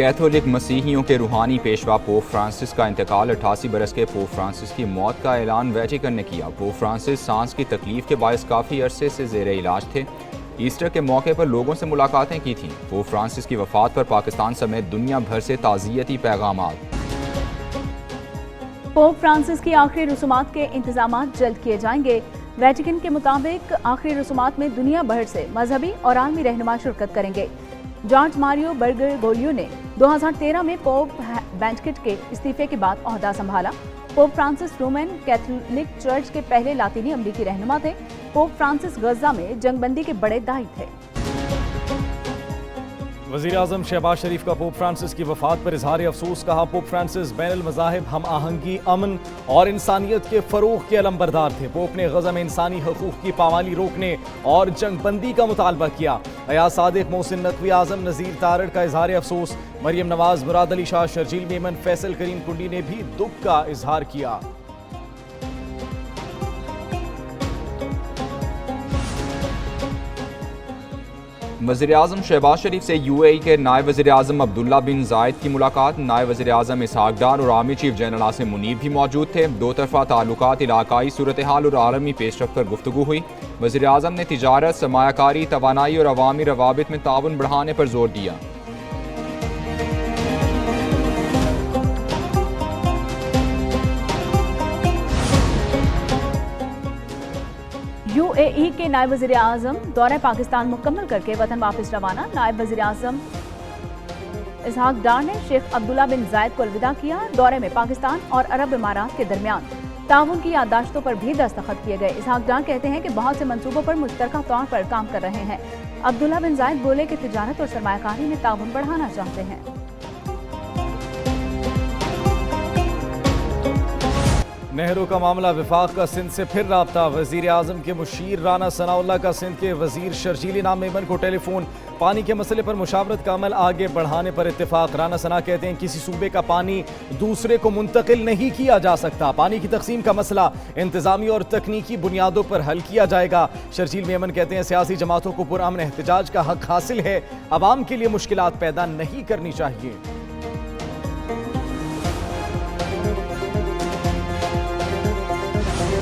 Catholic मसीहियों के रूहानी Peshwa pope Francis का इंतकाल। 88 बरस के पोप फ्रांसिस की मौत का ऐलान वेटिकन ने किया। पोप फ्रांसिस सांस की तकलीफ के बायस काफ़ी अरसे से ज़ेरे इलाज थे। ईस्टर के मौके पर लोगों से मुलाकातें की थीं। पोप फ्रांसिस की वफ़ात पर पाकिस्तान समेत दुनिया भर से ताज़ियती पैगामात। पोप फ्रांसिस की आखिरी रसूमात के इंतजामात जल्द किए जाएंगे। वेटिकन के मुताबिक आखिरी रसूमात में दुनिया भर से मजहबी और आलमी रहनुमा शिरकत करेंगे। जॉर्ज मारियो बर्गोग्लियो ने 2013 में पोप बेनेडिक्ट के इस्तीफे के बाद ओहदा संभाला। Pope Francis Roman Catholic church के पहले लातीनी अमरीकी रहनुमा थे। पोप फ्रांसिस गजा में जंगबंदी के बड़े दाई थे। वज़ीर-ए-आज़म शहबाज शरीफ का पोप फ्रांसिस की वफ़ात पर इजहार अफसोस। कहा, पोप फ्रांसिस बैनुल मज़ाहिब हम आहंगी, अमन और इंसानियत के फ़रोग़ के अलंबरदार थे। पोप ने गज़ा में इंसानी हकूक़ की पामाली रोकने और जंगबंदी का मुतालबा किया। अयाज सादिक, मोहसिन नकवी, आज़म नज़ीर तारड़ का इजहार अफसोस। मरियम नवाज़, मुराद अली शाह, शर्जील मेमन, फैसल करीम कुंडी ने भी दुख का इजहार किया। वज़ीर-ए-आज़म शहबाज शरीफ से UAE के नायब वज़ीर-ए-आज़म अब्दुल्ला बिन ज़ायद की मुलाकात। नायब वज़ीर-ए-आज़म इसहाक डार और army chief general Asim Munir भी मौजूद थे। दो तरफ़ा ताल्लुकात, इलाकाई सूरत हाल और आलमी पेशरफ्त पर गुफ्तगू हुई। वज़ीर-ए-आज़म ने तिजारत, सरमायाकारी, तवानाई और अवामी रवाबित में ताउन बढ़ाने पर जोर दिया। UAE के नायब वज़ीर-ए-आज़म दौरा पाकिस्तान मुकम्मल करके वतन वापस रवाना। नायब वज़ीर-ए-आज़म इसहाक डार ने शेख अब्दुल्ला बिन ज़ायद को अलविदा किया। दौरे में पाकिस्तान और अरब इमारात के दरमियान ताउन की याददाश्तों पर भी दस्तखत किए गए। इसहाक डार कहते हैं कि बहुत से मंसूबों पर मुश्तरका तौर पर काम कर रहे हैं। अब्दुल्ला बिन ज़ायद बोले कि तिजारत और सरमायाकारी में ताउन बढ़ाना चाहते हैं। नहरों का मामला, विफाक का सिंध से फिर राब्ता। वज़ीर-ए-आज़म के मुशीर राना सनाउल्लाह का सिंध के वज़ीर शर्जील इनाम मेमन को टेलीफोन। पानी के मसले पर मुशावरत का अमल आगे बढ़ाने पर इत्तेफाक। राना सना कहते हैं किसी सूबे का पानी दूसरे को मुंतकिल नहीं किया जा सकता। पानी की तकसीम का मसला इंतजामी और तकनीकी बुनियादों पर हल किया जाएगा। शर्जील मेमन कहते हैं सियासी जमातों को पुरअमन एहतजाज का हक हासिल है, अवाम के लिए मुश्किलात पैदा नहीं करनी चाहिए।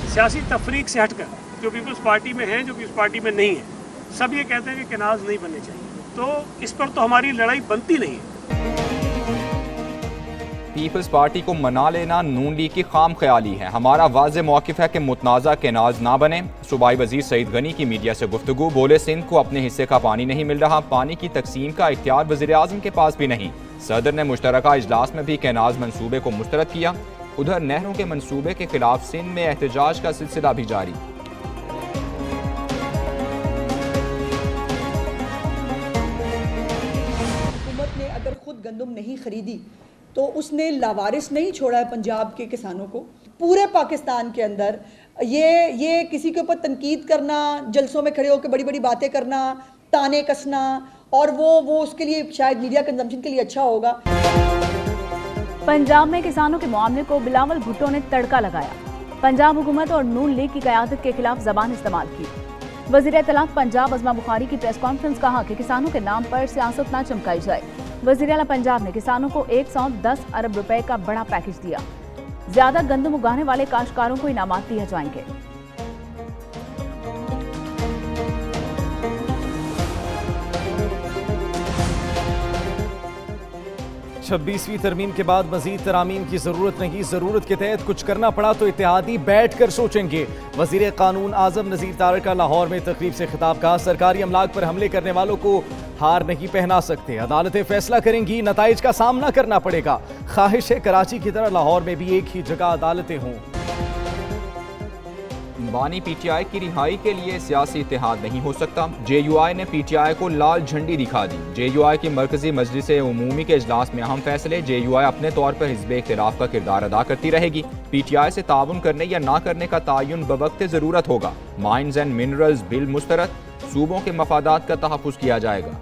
सियासी तफरीक से हटकर जो पीपल्स पार्टी में है, जो पीपल्स पार्टी में नहीं है, सब ये कहते हैं कि कैनाल्स नहीं बनने चाहिए। तो इस पर तो हमारी लड़ाई बनती नहीं है। पीपल्स पार्टी को मना लेना नून लीग की खाम ख्याली है। हमारा वाज़ेह मौक़िफ़ है कि मुतनाज़ा कैनाल्स ना बने। सूबाई वज़ीर सईद गनी की मीडिया से गुफ्तगू। बोले सिंध को अपने हिस्से का पानी नहीं मिल रहा। पानी की तकसीम का इख्तियार वज़ीर-ए-आज़म के पास भी नहीं। सदर ने मुश्तरका इजलास में भी कैनाल्स मंसूबे को मुस्तरद किया। उधर नहरों के मंसूबे के खिलाफ सिंध में एहतजाज का सिलसिला भी जारी। हुकूमत ने अगर खुद गंदम नहीं खरीदी तो उसने लावारिस नहीं छोड़ा है पंजाब के किसानों को। पूरे पाकिस्तान के अंदर ये किसी के ऊपर तनकीद करना, जलसों में खड़े होकर बड़ी बड़ी बातें करना, ताने कसना, और वो उसके लिए शायद मीडिया कंजम्पशन के लिए अच्छा होगा। पंजाब में किसानों के मामले को बिलावल भुट्टो ने तड़का लगाया। पंजाब हुकूमत और नून लीग की क़यादत के खिलाफ ज़बान इस्तेमाल की। वज़ीर इत्तलात पंजाब अज़मा बुखारी की प्रेस कॉन्फ्रेंस कहा कि किसानों के नाम पर सियासत ना चमकाई जाए। वज़ीर आला पंजाब ने किसानों को 110 अरब रुपए का बड़ा पैकेज दिया। ज्यादा गंदम उगाने वाले काश्तकारों को इनामात दिए जाएंगे। 26वीं तरमीम के बाद मजीद तरामीम की जरूरत नहीं, जरूरत के तहत कुछ करना पड़ा तो इत्तेहादी बैठ कर सोचेंगे। वजीर कानून आजम नज़ीर तारड़ का लाहौर में तकरीब से खिताब। कहा, सरकारी अमलाक पर हमले करने वालों को हार नहीं पहना सकते, अदालतें फैसला करेंगी, नताइज का सामना करना पड़ेगा। ख्वाहिश है कराची की तरह लाहौर में भी एक ही जगह अदालतें हों। बानी पीटीआई की रिहाई के लिए सियासी इत्तेहाद नहीं हो सकता। जेयूआई ने पीटीआई को लाल झंडी दिखा दी। जेयूआई की मरकजी मजलिस उमूमी के इजलास में अहम फैसले। जेयूआई अपने तौर पर हिज़्ब इख्तिलाफ का किरदार अदा करती रहेगी। पीटीआई से ताउन करने या ना करने का तयन बवक्त ज़रूरत होगा। माइंस एंड मिनरल्स बिल मुस्तरद, सूबों के मफादात का तहफ़्फ़ुज़ किया जाएगा।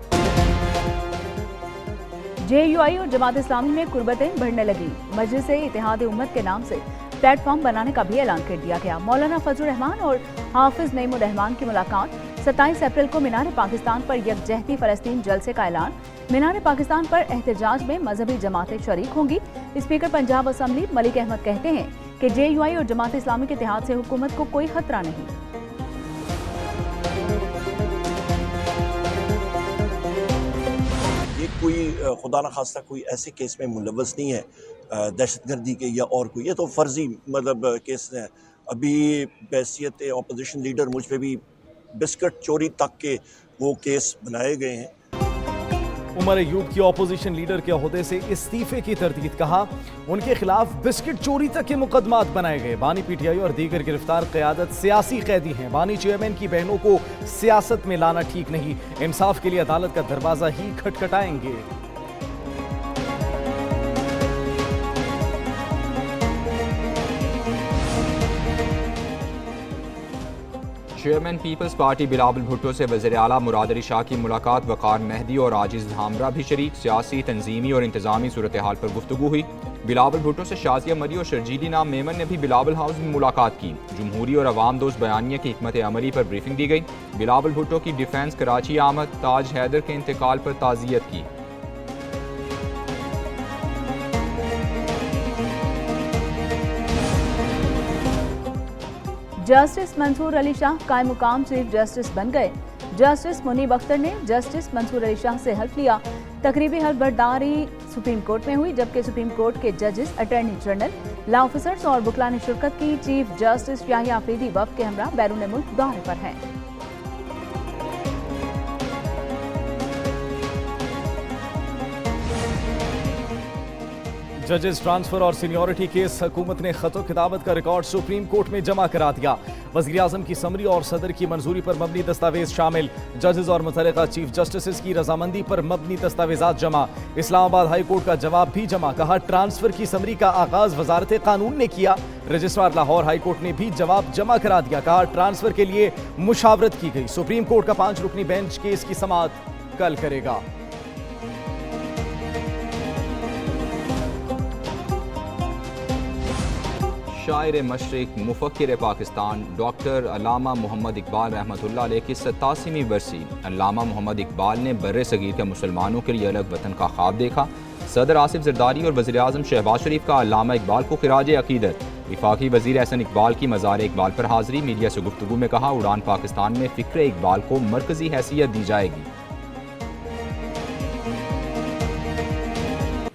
जेयूआई और जमात इस्लामी में कुर्बतें बढ़ने लगी। मजलिस इत्तेहाद उम्मत के नाम से प्लेटफॉर्म बनाने का भी ऐलान कर दिया गया। मौलाना फजलुर रहमान और हाफिज नईमुर रहमान की मुलाकात। 27 अप्रैल को मीनार पाकिस्तान पर यकजहती फ़लस्तीन जलसे का ऐलान। मीनार पाकिस्तान पर एहतजाज में मजहबी जमातें शरीक होंगी। स्पीकर पंजाब असम्बली मलिक अहमद कहते हैं कि JUI और जमात इस्लामी के इत्तेहाद से हुकूमत को कोई खतरा नहीं। ये कोई खुदा न खास्ता कोई ऐसे केस में मुलव्वस नहीं है दहशतगर्दी के या और कोई, ये तो फर्जी मतलब केस है। अभी बैसियत अपोजिशन लीडर मुझ पे भी बिस्किट चोरी तक के वो केस बनाए गए हैं। उमर अयूब की अपोजिशन लीडर के ओहदे से इस्तीफे की तरदीद, कहा उनके खिलाफ बिस्किट चोरी तक के मुकदमात बनाए गए। बानी PTI और दीगर गिरफ्तार क़यादत सियासी कैदी हैं। बानी चेयरमैन की बहनों को सियासत में लाना ठीक नहीं, इंसाफ के लिए अदालत का दरवाजा ही खटखटाएंगे। चेयरमैन पीपल्स पार्टी बिलावल भुट्टो से वज़ीर आला मुराद अली शाह की मुलाकात। वक़ार मेहदी और आजिज़ धामरा भी शरीक। सियासी, तंजीमी और इंतज़ामी सूरत हाल पर गुफ्तगू हुई। बिलावल भुट्टो से शाज़िया मरी और शर्जीली नाम मेमन ने भी बिलावल हाउस में मुलाकात की। जमहूरी और अवाम दोस्त बयानिया की हिकमत अमली पर ब्रीफिंग दी गई। बिलावल भुट्टो की डिफेंस कराची आमद। ताज हैदर के इंतकाल पर ताज़ियत की। जस्टिस मंसूर अली शाह कायम मुकाम चीफ जस्टिस बन गए। जस्टिस मुनीब अख्तर ने जस्टिस मंसूर अली शाह से हल्फ लिया। तकरीबी हल्फ बर्दारी सुप्रीम कोर्ट में हुई, जबकि सुप्रीम कोर्ट के जजेस, अटॉर्नी जनरल, लॉ ऑफिसर्स और वकला ने शिरकत की। चीफ जस्टिस याहिया अफरीदी वफ़द के हमरा बैरून मुल्क दौरे पर हैं। जजेस ट्रांसफर और सीनियरिटी केस हुकूमत ने खतो किताबत का रिकॉर्ड सुप्रीम कोर्ट में जमा करा दिया। वज़ीर आज़म की समरी और सदर की मंजूरी पर मबनी दस्तावेज शामिल। जजेस और मुतल्लिका चीफ जस्टिस की रजामंदी पर मबनी दस्तावेजात जमा। इस्लामाबाद हाई कोर्ट का जवाब भी जमा, कहा ट्रांसफर की समरी का आगाज वजारत कानून ने किया। रजिस्ट्रार लाहौर हाई कोर्ट ने भी जवाब जमा करा दिया, कहा ट्रांसफर के लिए मुशावरत की गई। सुप्रीम कोर्ट का 5 रुकनी बेंच केस की समाअत कल करेगा। शायर मशरिक, मुफक्किर पाकिस्तान डॉक्टर अल्लामा मोहम्मद इकबाल रहमतुल्लाह अलैह की 87वीं बरसी। अल्लामा मोहम्मद इकबाल ने बर्रे सगीर के मुसलमानों के लिए अलग वतन का ख्वाब देखा। सदर आसिफ जरदारी और वज़ीर आज़म शहबाज शरीफ का अल्लामा इकबाल को खिराज अकीदत। वफाकी वज़ीर एहसन इकबाल की मज़ार इकबाल पर हाज़री। मीडिया से गुफ्तगू में कहा उड़ान पाकिस्तान में फ़िक्र इकबाल को मरकज़ी हैसियत दी जाएगी।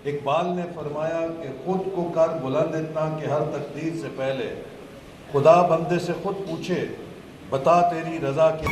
इकबाल ने फरमाया कि खुद को कर बुलंद इतना कि हर तकदीर से पहले खुदा बंदे से खुद पूछे बता तेरी रज़ा की।